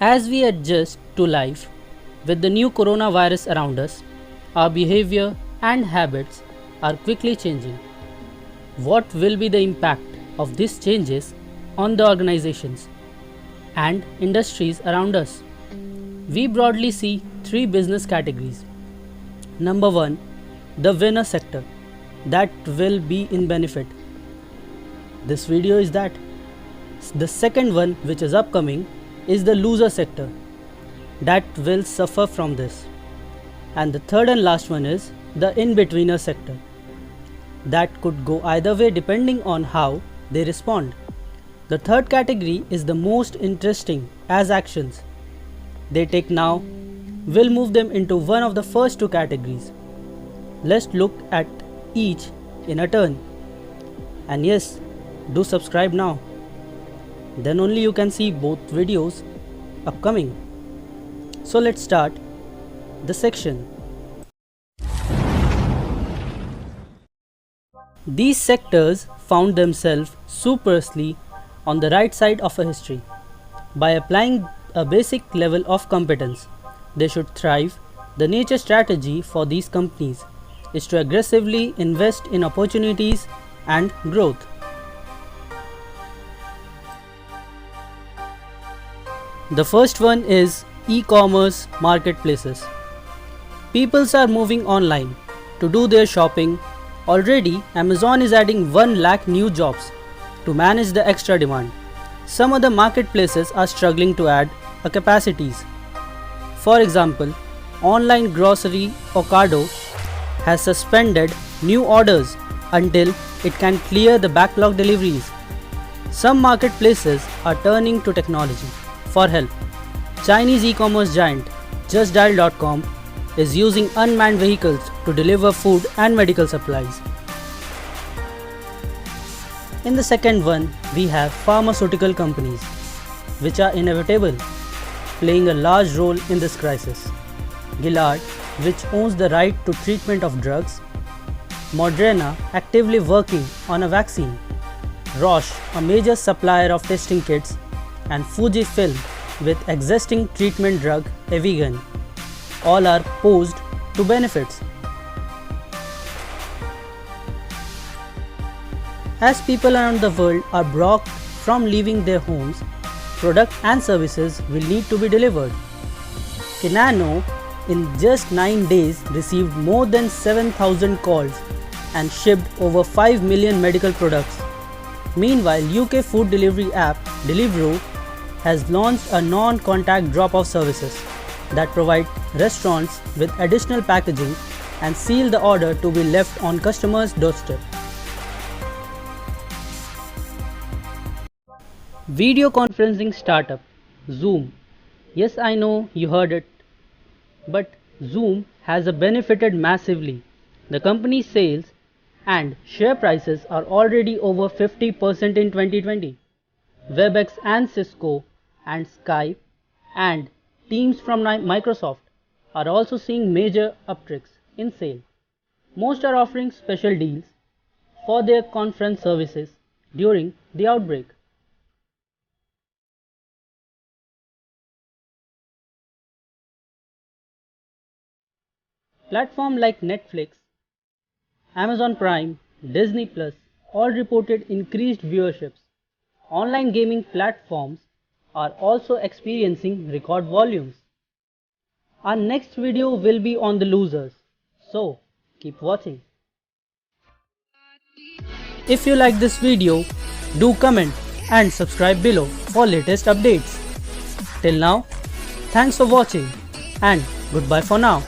As we adjust to life with the new coronavirus around us, our behavior and habits are quickly changing. What will be the impact of these changes on the organizations and industries around us? We broadly see three business categories. Number one, the winner sector that will be in benefit. This video is that. The second one, which is upcoming, is the loser sector that will suffer from this. And the third and last one is the in-betweener sector that could go either way depending on how they respond. The third category is the most interesting, as actions they take now will move them into one of the first two categories. Let's look at each in a turn. And yes, do subscribe now. Then only you can see both videos upcoming. So let's start the section. These sectors found themselves superbly on the right side of a history. By applying a basic level of competence, they should thrive. The nature strategy for these companies is to aggressively invest in opportunities and growth. The first one is e-commerce marketplaces. Peoples are moving online to do their shopping. Already, Amazon is adding 1 lakh new jobs to manage the extra demand. Some other marketplaces are struggling to add capacities. For example, online grocery Ocado has suspended new orders until it can clear the backlog deliveries. Some marketplaces are turning to technology for help. Chinese e-commerce giant JustDial.com is using unmanned vehicles to deliver food and medical supplies. In the second one, we have pharmaceutical companies, which are inevitable, playing a large role in this crisis. Gilead, which owns the right to treatment of drugs, Moderna, actively working on a vaccine, Roche, a major supplier of testing kits, and Fujifilm with existing treatment drug Evigan, all are posed to benefits. As people around the world are blocked from leaving their homes, products and services will need to be delivered. Kinano, in just 9 days, received more than 7,000 calls and shipped over 5 million medical products. Meanwhile, UK food delivery app Deliveroo has launched a non-contact drop-off services that provide restaurants with additional packaging and seal the order to be left on customers' doorstep. Video conferencing startup Zoom. Yes, I know you heard it, but Zoom has benefited massively. The company's sales and share prices are already over 50% in 2020. WebEx and Cisco and Skype and Teams from Microsoft are also seeing major upticks in sales. Most are offering special deals for their conference services during the outbreak. Platforms like Netflix, Amazon Prime, Disney Plus all reported increased viewerships. Online gaming platforms are also experiencing record volumes. Our next video will be on the losers, so keep watching. If you like this video, do comment and subscribe below for latest updates. Till now, thanks for watching and goodbye for now.